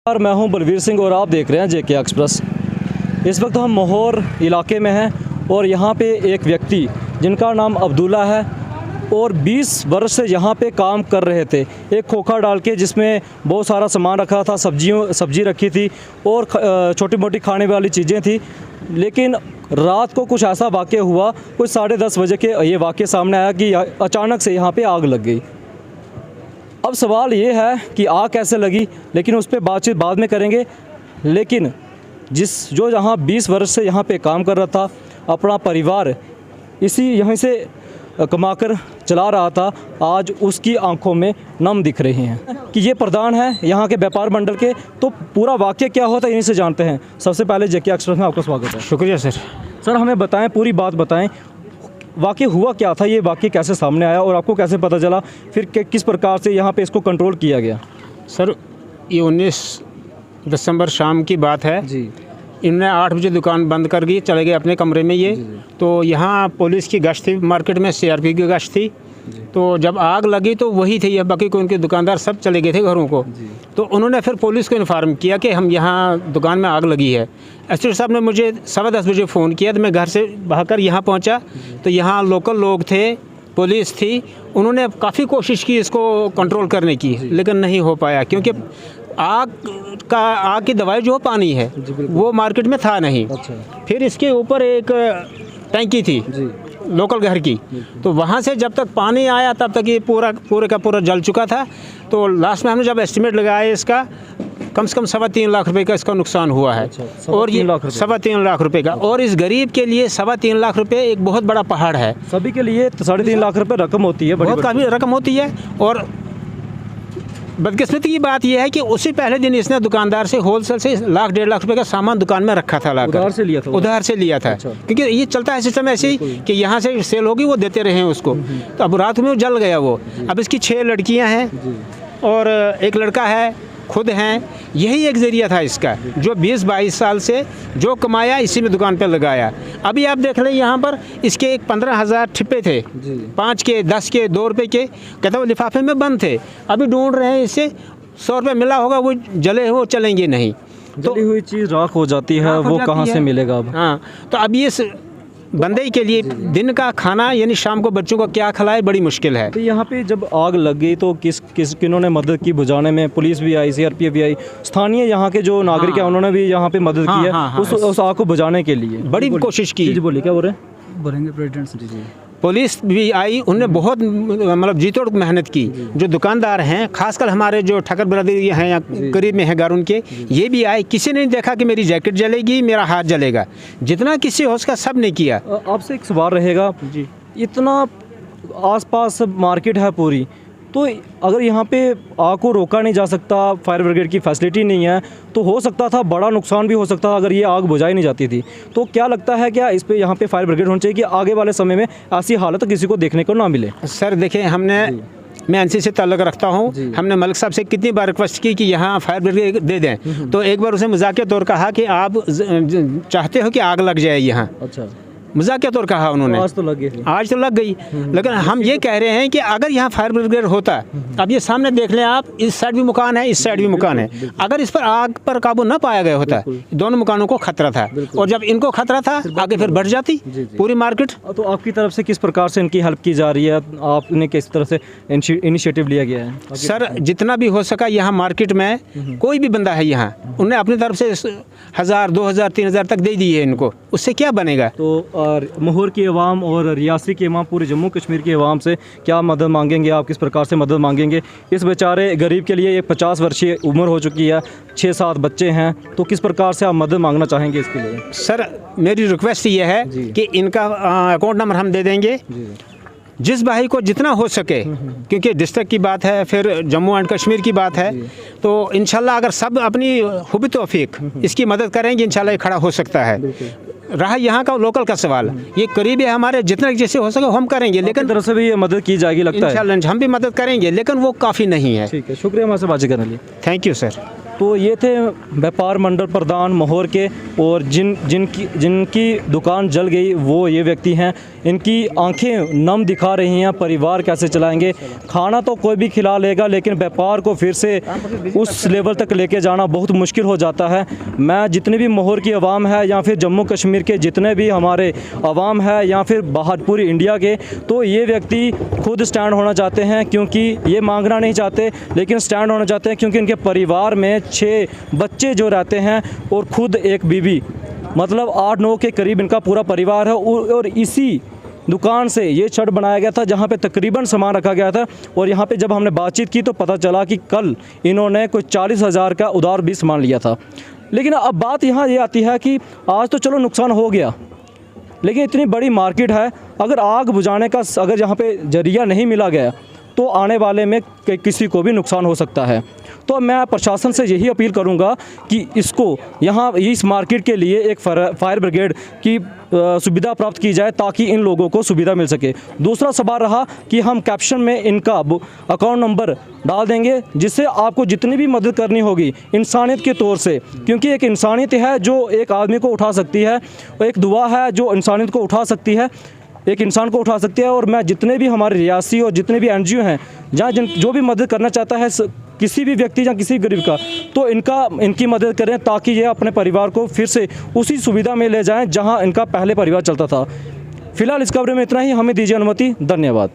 और मैं हूं बलवीर सिंह और आप देख रहे हैं जेके एक्सप्रेस। इस वक्त हम मोहर इलाके में हैं और यहां पे एक व्यक्ति जिनका नाम अब्दुल्ला है और 20 वर्ष से यहां पे काम कर रहे थे। एक खोखा डाल के जिसमें बहुत सारा सामान रखा था, सब्जी रखी थी और छोटी मोटी खाने वाली चीज़ें थी। लेकिन रात को कुछ ऐसा वाक़या हुआ, कुछ 10:30 बजे के ये वाक़या सामने आया कि अचानक से यहाँ पे आग लग गई। अब सवाल ये है कि आग कैसे लगी, लेकिन उस पर बातचीत बाद में करेंगे। लेकिन जो यहाँ 20 वर्ष से यहाँ पे काम कर रहा था, अपना परिवार यहीं से कमाकर चला रहा था, आज उसकी आंखों में नम दिख रहे हैं कि ये प्रधान है यहाँ के व्यापार मंडल के। तो पूरा वाक़या क्या होता है इन्हीं से जानते हैं। सबसे पहले जेके एक्सप्रेस में आपका स्वागत है। शुक्रिया सर। सर हमें बताएं, पूरी बात बताएं, वाक़या हुआ क्या था, ये वाक़या कैसे सामने आया और आपको कैसे पता चला, फिर किस प्रकार से यहाँ पे इसको कंट्रोल किया गया। सर ये 19 दिसंबर शाम की बात है जी। इन्होंने 8 बजे दुकान बंद कर दी, चले गए अपने कमरे में ये। तो यहाँ पुलिस की गश्त थी, मार्केट में सीआरपी की गश्त थी। तो जब आग लगी तो वही थे, ये बाकी को उनके दुकानदार सब चले गए थे घरों को। तो उन्होंने फिर पुलिस को इन्फॉर्म किया कि हम यहाँ दुकान में आग लगी है। एसपी साहब ने मुझे 10:15 बजे फ़ोन किया, तो मैं घर से भागकर यहाँ पहुँचा। तो यहाँ लोकल लोग थे, पुलिस थी, उन्होंने काफ़ी कोशिश की इसको कंट्रोल करने की, लेकिन नहीं हो पाया क्योंकि आग की दवाई जो पानी है वो मार्केट में था नहीं। अच्छा। फिर इसके ऊपर एक टैंकी थी लोकल घर की, तो वहाँ से जब तक पानी आया तब तक ये पूरे का पूरा जल चुका था। तो लास्ट में हमने जब एस्टिमेट लगाया इसका, कम से कम 3.25 लाख रुपए का इसका नुकसान हुआ है। और ये 3.25 लाख रुपए का, और इस गरीब के लिए 3.25 लाख रुपए एक बहुत बड़ा पहाड़ है। सभी के लिए 3.5 लाख रुपए रकम होती है, बहुत काफ़ी रकम होती है। और बदकिस्मती की बात यह है कि उसी पहले दिन इसने दुकानदार से होलसेल से 1.5 लाख रुपए का सामान दुकान में रखा था, लाकर उधार से लिया था। अच्छा। क्योंकि ये चलता है सिस्टम ऐसे ही कि यहाँ से सेल होगी, वो देते रहे उसको। तो अब रात में जल गया वो। अब इसकी 6 लड़कियाँ हैं और एक लड़का है, खुद हैं। यही एक ज़रिया था इसका, जो 20-22 साल से जो कमाया इसी में दुकान पे लगाया। अभी आप देख लें यहाँ पर इसके एक 15,000 ठिप्पे थे, 5 के, 10 के, 2 रुपये के, कहता वो लिफाफे में बंद थे। अभी ढूंढ रहे हैं, इससे 100 रुपये मिला होगा, वो जले वो चलेंगे नहीं। तो हुई चीज़ राख हो जाती है, वो कहाँ से मिलेगा अब। हाँ, तो अब ये बंदे के लिए दिन का खाना यानी शाम को बच्चों को क्या खिलाए, बड़ी मुश्किल है। तो यहाँ पे जब आग लग गई तो किन्होंने मदद की बुझाने में? पुलिस भी आई, सीआरपीएफ भी आई, स्थानीय यहाँ के जो नागरिक हैं उन्होंने भी यहाँ पे मदद की है उस आग को बुझाने के लिए, बड़ी कोशिश की। बोलिए, क्या बोल रहे हैं? बोलेंगे प्रेसिडेंट से। जी। पुलिस भी आई, उन्होंने बहुत मतलब जी तोड़ मेहनत की। जो दुकानदार हैं, खासकर हमारे जो ठक्कर ब्रदर हैं या करीब में है घर उनके, ये भी आए। किसी ने नहीं देखा कि मेरी जैकेट जलेगी, मेरा हाथ जलेगा। जितना किसी हो उसका सब ने किया। आपसे एक सवाल रहेगा जी, इतना आसपास मार्केट है पूरी, तो अगर यहाँ पे आग को रोका नहीं जा सकता, फायर ब्रिगेड की फैसिलिटी नहीं है, तो हो सकता था बड़ा नुकसान भी हो सकता था अगर ये आग बुझाई नहीं जाती थी। तो क्या लगता है, क्या इस पे यहाँ पे फायर ब्रिगेड होनी चाहिए कि आगे वाले समय में ऐसी हालत किसी को देखने को ना मिले? सर देखिए, मैं एनसी से ताल्लुक़ रखता हूँ। हमने मलिक साहब से कितनी बार रिक्वेस्ट की कि यहाँ फायर ब्रिगेड दे दें। तो एक बार उसे मजाकिया तौर कहा कि आप चाहते हो कि आग लग जाए यहाँ। अच्छा, मजाकिया तौर कहा उन्होंने। आज तो लग गई। लेकिन हम ये कह रहे हैं कि अगर यहाँ फायर ब्रिगेड होता, अब ये सामने देख लें आप, इस साइड भी मकान है, इस साइड भी मकान है, अगर इस पर आग पर काबू न पाया गया होता, दोनों मकानों को खतरा था। और जब इनको खतरा था, आगे फिर बढ़ जाती पूरी मार्केट। तो आपकी तरफ से किस प्रकार से इनकी हेल्प की जा रही है? आपने किस तरह से इनिशिएटिव लिया गया है? सर जितना भी हो सका, यहाँ मार्केट में कोई भी बंदा है यहाँ, उन्होंने अपनी तरफ से 1,000, 2,000, 3,000 तक दे दिए इनको। उससे क्या बनेगा? तो और मोहर की अवाम और रियासी की अवाम, पूरे जम्मू कश्मीर की अवाम से क्या मदद मांगेंगे आप? किस प्रकार से मदद मांगेंगे? इस बेचारे गरीब के लिए एक 50 वर्षीय उम्र हो चुकी है, 6-7 बच्चे हैं, तो किस प्रकार से आप मदद मांगना चाहेंगे इसके लिए? सर मेरी रिक्वेस्ट ये है कि इनका अकाउंट नंबर हम दे देंगे। जिस भाई को जितना हो सके, क्योंकि डिस्ट्रिक्ट की बात है, फिर जम्मू एंड कश्मीर की बात है, तो इंशाल्लाह अगर सब अपनी हुब तौफीक इसकी मदद करेंगे, इंशाल्लाह ये खड़ा हो सकता है। रहा यहाँ का लोकल का सवाल, ये करीब है हमारे, जितना जैसे हो सके हम करेंगे, लेकिन तरफ से भी ये मदद की जाएगी लगता है। इंशाल्लाह हम भी मदद करेंगे, लेकिन वो काफ़ी नहीं है। ठीक है, शुक्रिया हमारे से बातचीत करने के लिए। Thank you sir. तो ये थे व्यापार मंडल प्रधान मोहर के, और जिनकी दुकान जल गई वो ये व्यक्ति हैं। इनकी आंखें नम दिखा रही हैं, परिवार कैसे चलाएंगे। खाना तो कोई भी खिला लेगा, लेकिन व्यापार को फिर से उस लेवल तक लेके जाना बहुत मुश्किल हो जाता है। मैं जितनी भी मोहर की आवाम है या फिर जम्मू कश्मीर के जितने भी हमारे आवाम है या फिर बाहर पूरी इंडिया के, तो ये व्यक्ति खुद स्टैंड होना चाहते हैं, क्योंकि ये मांगना नहीं चाहते लेकिन स्टैंड होना चाहते हैं, क्योंकि इनके परिवार में 6 बच्चे जो रहते हैं और खुद एक बीवी, मतलब 8-9 के करीब इनका पूरा परिवार है। और इसी दुकान से ये छड़ बनाया गया था जहाँ पे तकरीबन सामान रखा गया था। और यहाँ पे जब हमने बातचीत की तो पता चला कि कल इन्होंने कोई 40,000 का उधार भी सामान लिया था। लेकिन अब बात यहाँ ये आती है कि आज तो चलो नुकसान हो गया, लेकिन इतनी बड़ी मार्केट है, अगर आग बुझाने का अगर यहाँ पे जरिया नहीं मिला गया तो आने वाले में किसी को भी नुकसान हो सकता है। तो मैं प्रशासन से यही अपील करूंगा कि इसको यहाँ इस मार्केट के लिए एक फायर ब्रिगेड की सुविधा प्राप्त की जाए, ताकि इन लोगों को सुविधा मिल सके। दूसरा सवाल रहा कि हम कैप्शन में इनका अकाउंट नंबर डाल देंगे, जिससे आपको जितनी भी मदद करनी होगी इंसानियत के तौर से, क्योंकि एक इंसानियत है जो एक आदमी को उठा सकती है, एक दुआ है जो इंसानियत को उठा सकती है, एक इंसान को उठा सकती है। और मैं जितने भी हमारे रियासी और जितने भी NGO हैं जहाँ जो भी मदद करना चाहता है किसी भी व्यक्ति या किसी गरीब का, तो इनकी मदद करें, ताकि ये अपने परिवार को फिर से उसी सुविधा में ले जाएं जहां इनका पहले परिवार चलता था। फिलहाल इस खबर में इतना ही, हमें दीजिए अनुमति। धन्यवाद।